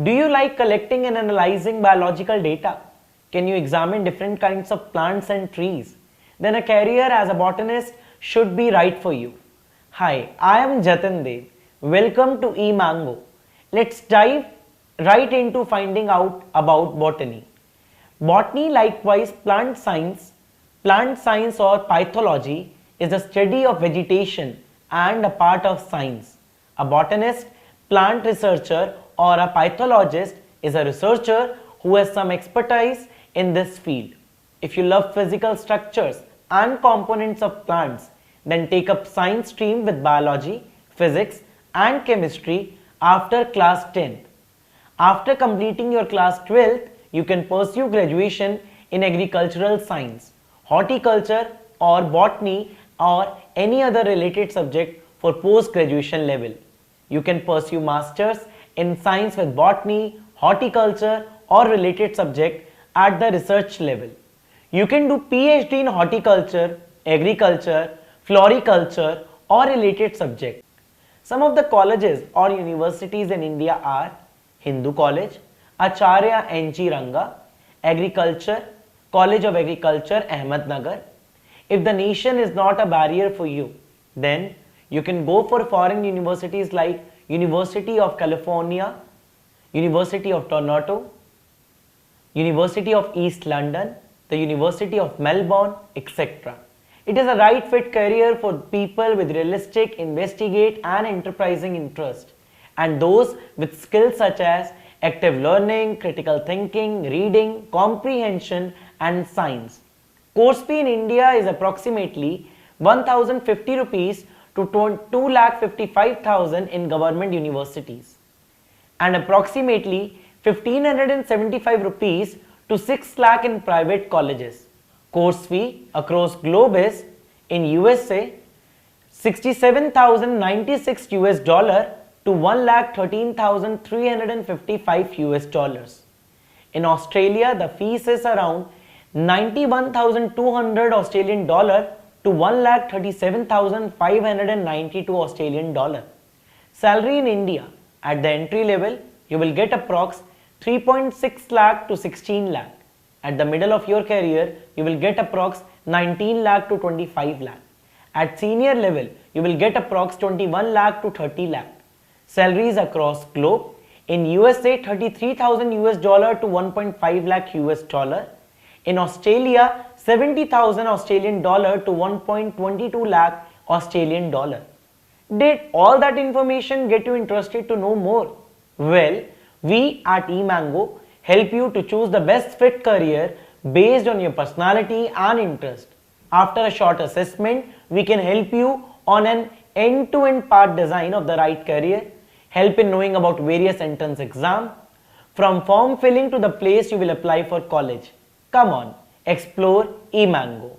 Do you like collecting and analyzing biological data? Can you examine different kinds of plants and trees? Then a career as a botanist should be right for you. Hi, I am Jatin Dev. Welcome to eMango. Let's dive right into finding out about botany. Botany, likewise plant science or phytology, is the study of vegetation and a part of science. A botanist, plant researcher, or a phytologist is a researcher who has some expertise in this field. If you love physical structures and components of plants, then take up science stream with biology, physics, and chemistry after class 10th. After completing your class 12th, you can pursue graduation in agricultural science, horticulture, or botany, or any other related subject for post-graduation level. You can pursue masters in science with botany, horticulture, or related subject at the research level. You can do PhD in horticulture, agriculture, floriculture, or related subject. Some of the colleges or universities in India are Hindu College, Acharya N.G. Ranga, Agriculture, College of Agriculture, Ahmednagar. If the nation is not a barrier for you, then you can go for foreign universities like University of California, University of Toronto, University of East London, the University of Melbourne, etc. It is a right fit career for people with realistic, investigate and enterprising interest, and those with skills such as active learning, critical thinking, reading, comprehension and science. Course fee in India is approximately 1050 rupees to 2,55,000 in government universities and approximately 1575 rupees to 6 lakh in private colleges. Course fee across globe is in USA 67,096 US dollar to 1,13,355 US dollars. In Australia, the fees is around 91,200 Australian dollar to 1,37,592 Australian dollar. Salary in India, at the entry level, you will get approx 3.6 lakh to 16 lakh. At the middle of your career, you will get approx 19 lakh to 25 lakh. At senior level, you will get approx 21 lakh to 30 lakh. Salaries across globe, in USA 33,000 US dollar to 1.5 lakh US dollar. In Australia 70,000 Australian dollar to 1.22 lakh Australian dollar. Did all that information get you interested to know more? Well, we at eMango help you to choose the best fit career based on your personality and interest. After a short assessment, we can help you on an end-to-end part design of the right career, help in knowing about various entrance exams, from form filling to the place you will apply for college. Come on, explore eMango.